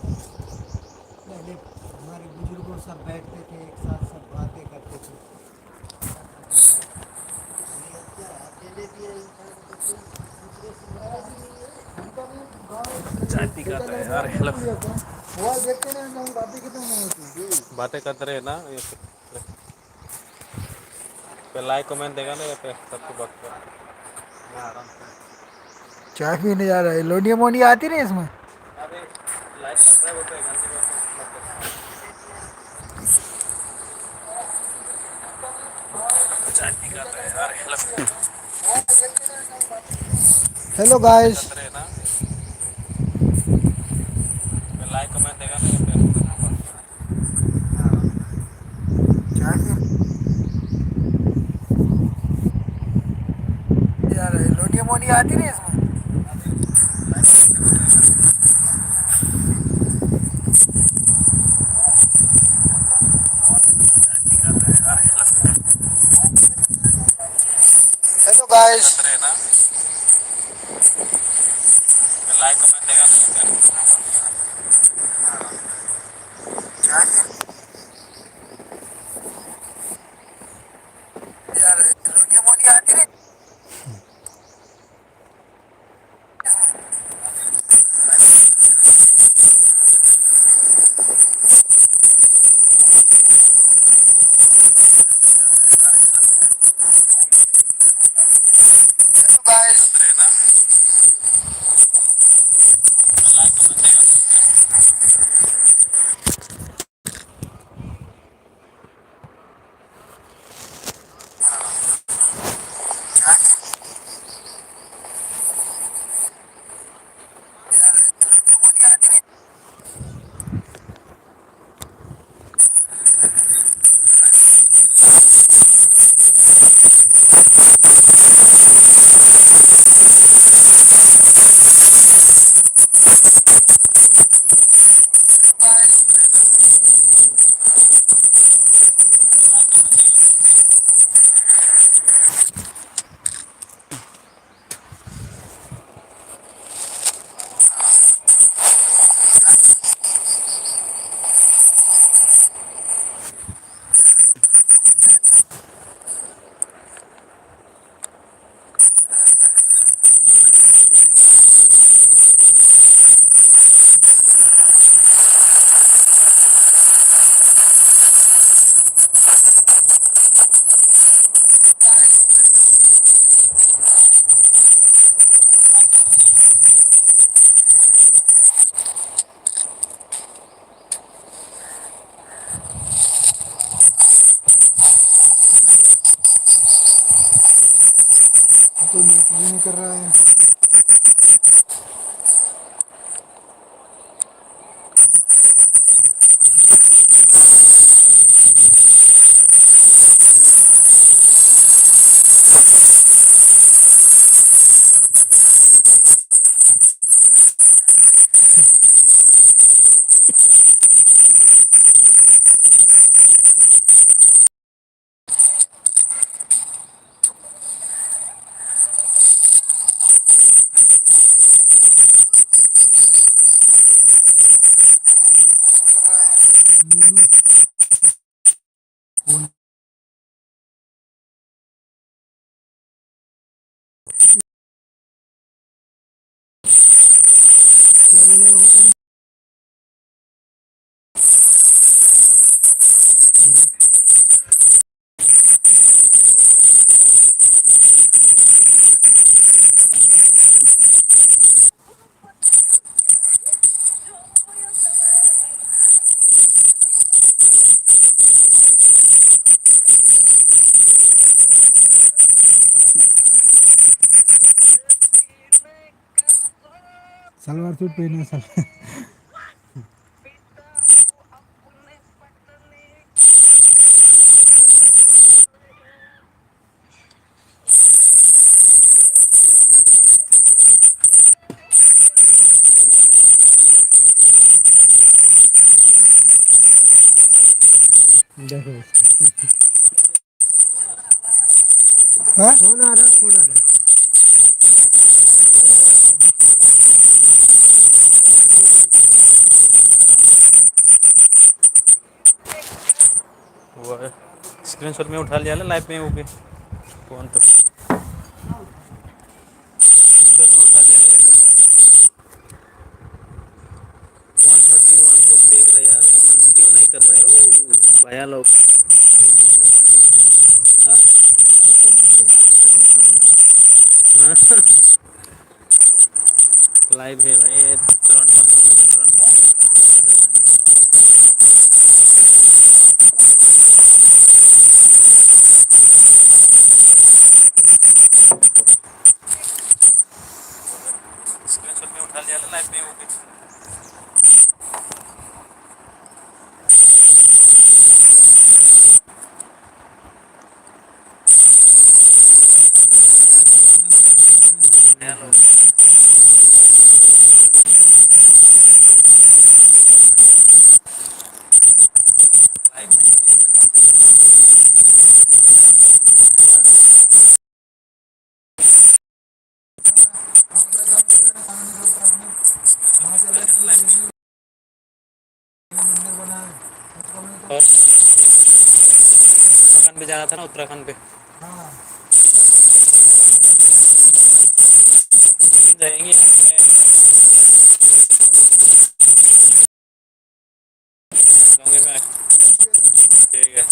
पहले हमारे बुजुर्गों सब बैठते थे एक साथ, सब बातें करते थे। क्या अकेले भी है इंसान को, कोई दूसरे से मतलब ही नहीं है। उनका भी चाय गाँव पी देखा कर रहे जाए हैं यार, मोबाइल हेलो। बिल्कुल ही होता है। मोबाइल देखते ना हम बातें कितने नहीं होती। बातें करते रहे ना ये पे लाइक कमेंट देगा ना ये पे सबको वक्त पे मैं आराम से। चाय पीने जा रहा है, लोनिया मोनिया आती नहीं इसमें। अभी लाइक कर रहे होते हैं घंटे में चाय पी कर रहे हैं यार, हेलो। हेलो बातें गाइस। करते रहे ना पे लाइक कमेंट देगा ना ये पे सबको वक्त पे मैं आराम से। चाय पीने जा रहा है, लोनिया मोनिया आती नहीं इसमें। अभी लाइक करते होते हैं घंटे चाय पी कर रहे हैं यार, हेलो। हेलो बातें गाइस। करते रहे ना पे लाइक कमेंट देगा ना ये पे सबको वक्त पे मैं आराम से। चाय पीने जा रहा है, लोनिया मोनिया आती नहीं। Hello guys. करते रहे ना पे लाइक कमेंट देगा ना ये पे। चाय पीने जा रहा है, लोनिया मोनिया आती नहीं। कोई मैसेज नहीं कर रहा है। सलवार सूट पहने सब। देखो हाँ? फोन आ रहा, फोन आ रहा। वो स्क्रीनशॉट में उठा लिया लाइव में वो भी फोन पे स्क्रीनशॉट में उठा लिया 131 लोग देख रहे यार, कमेंट्स क्यों नहीं कर रहे हो भैया लोग? हाँ हाँ लाइव है भाई तुरंत। स्क्रीनशॉट में उठा लिया लाइव में वो भी भैया लोग। लाइव में और उत्तराखंड पे जाना था ना, उत्तराखंड पे जाएंगे जाऊंगे मैं। ठीक है।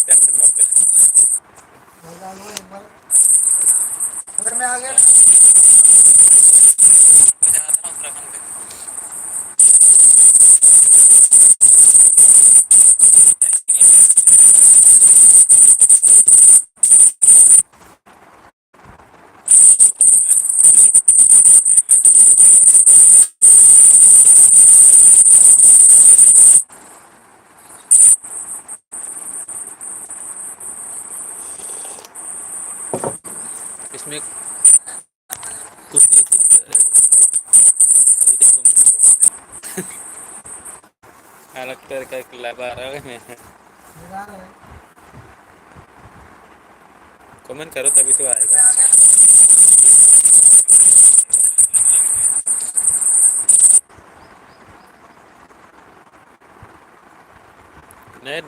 टेंशन मत ले। अगर मैं आ गया मैं जाना था ना उत्तराखंड पे। इसमें कुछ नहीं दिख रहा है। अभी देखो अलग तरह का क्लब आ रहा है। कमेंट करो तभी तो आएगा। नेट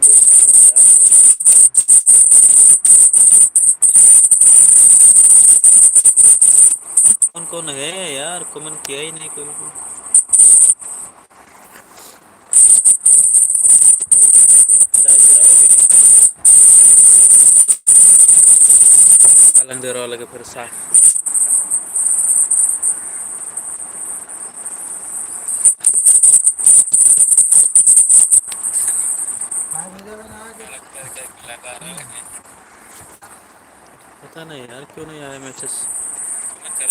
कौन कौन है यार, कमेंट किया ही नहीं कोई भी। चाय पी रहा हूँ अभी नहीं खाया। लंदे रहा लगे फिर साफ अलग तरह का क्लब आ रहा है। पता नहीं यार क्यों नहीं आया मैसेज। कमेंट करो।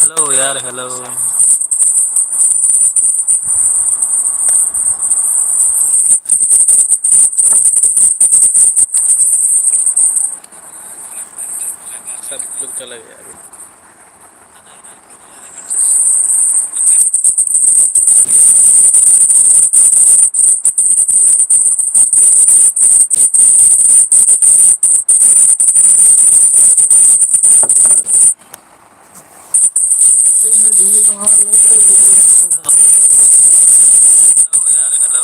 हेलो यार हेलो। सब लोग चले गए अभी। यार हेलो।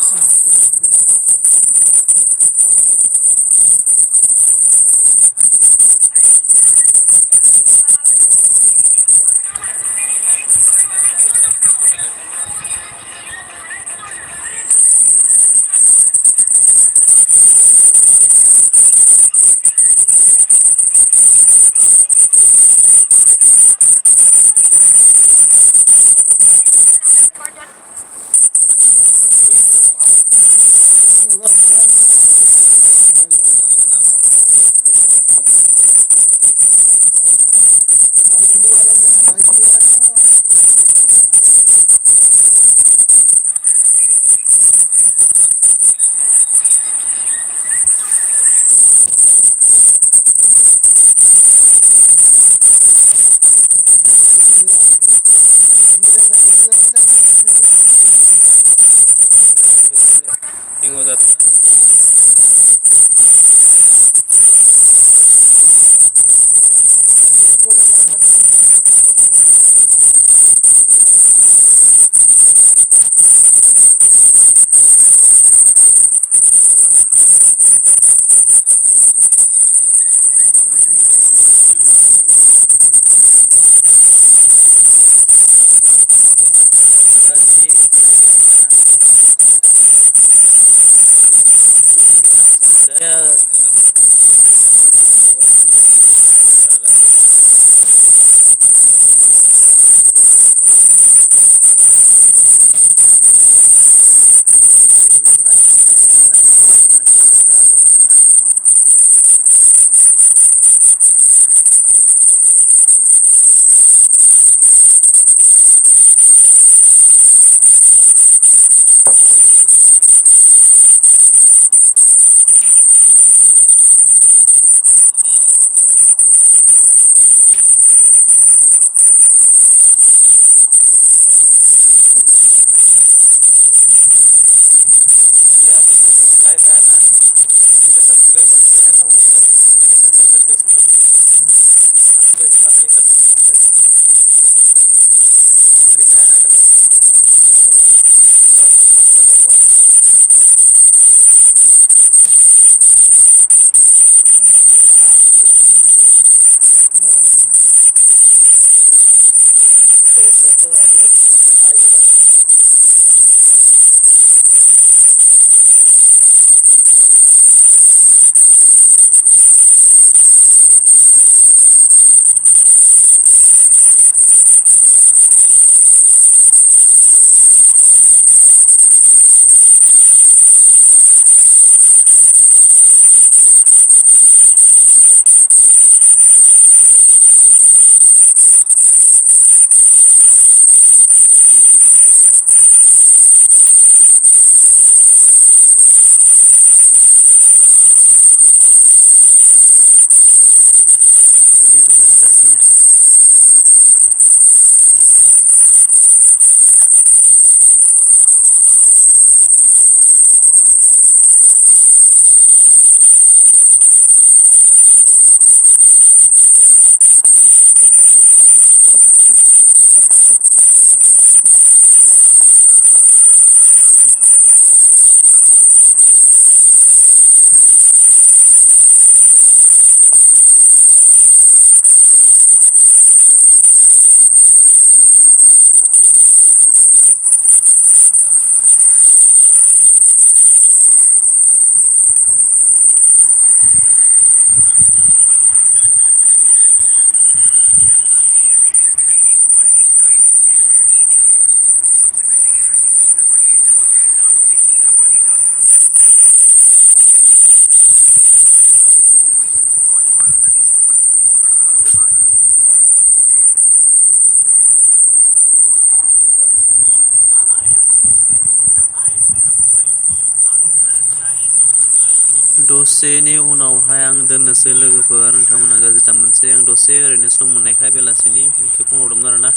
दसेनि उनावहाय आं दोननोसै लोगोफोर नोंथांमोनहा गाज्रि दामोनसै आं दसे ओरैनो सम मोननायखाय बेलासिनि नोंखौ फन हरदोंमोन आरोना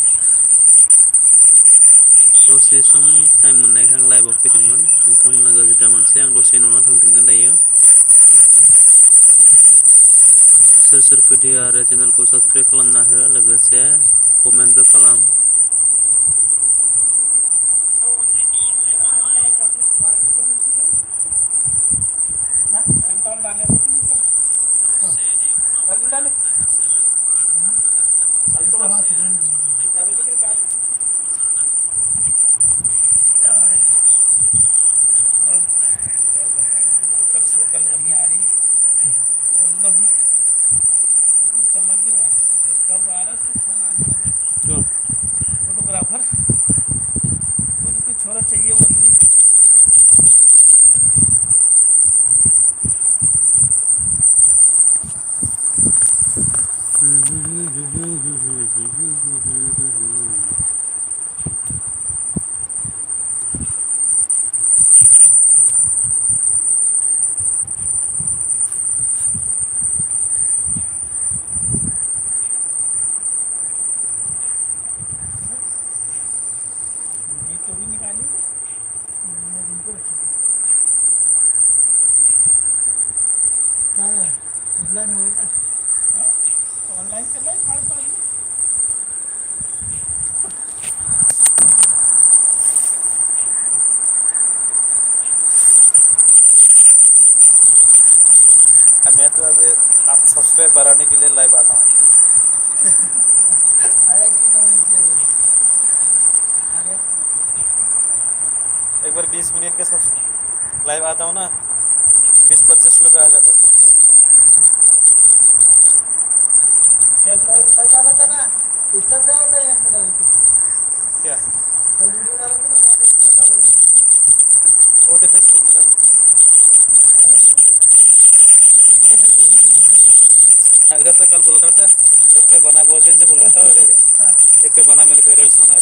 दसे सम टाइम मोननायखाय आं लाइभआव फैदोंमोन नोंथांमोनहा गाज्रि दामोनसै आं दसे उनावनो थांफिनगोन दायो सोर सोर फैदो आरो चेनेलखौ साबसक्राइब खालामना हो लोगोसे कमेन्टबो खालाम बोतल वहीं आ रही है बोल दो इसमें चमक ही आ रहा है कब आ रहा है उसको फोन आ रहा है फोटोग्राफर बोली कोई छोरा चाहिए बोल रही ये तो भी निकाली उनको रखी ऑनलाइन चला है हमारे साथ में। मैं तो अभी आप सब्सक्राइब बढ़ाने के लिए लाइव आता हूँ। आया कि कमेंट किया वो? आ गया? एक बार 20 मिनट के सब लाइव आता हूँ ना, 20-25 लोग आ जाते हैं। क्या कल डाला था ना, स्टॉप डाला था यहाँ पे डाल के। क्या कल वीडियो डाला था ना हमारे वो तो फेसबुक में डाल। अगर तो कल बोल रहा था एक पे बना, बहुत दिन से बोल रहा था एक पे बना, मेरे को रील्स बना।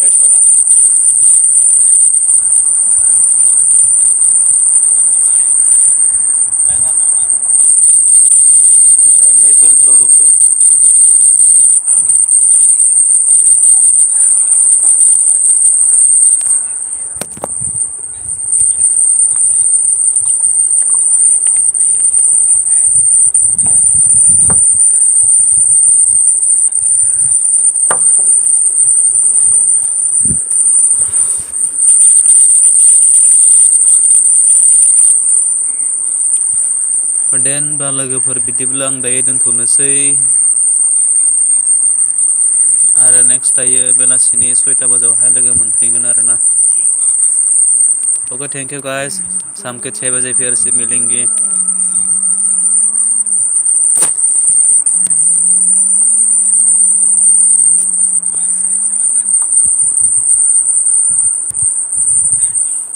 नहीं थोड़ी रुक तो। देन बा लोगोफोर बिदिब्ला आं दायो दोनथ'नोसै आरो नेक्स्ट दायो बेलासिनि 6टा बाजायावहाय लोगो मोनफिनगोन आरोना। ओके थैंक यू गाइस, शाम के 6 बजे फिर से मिलेंगे।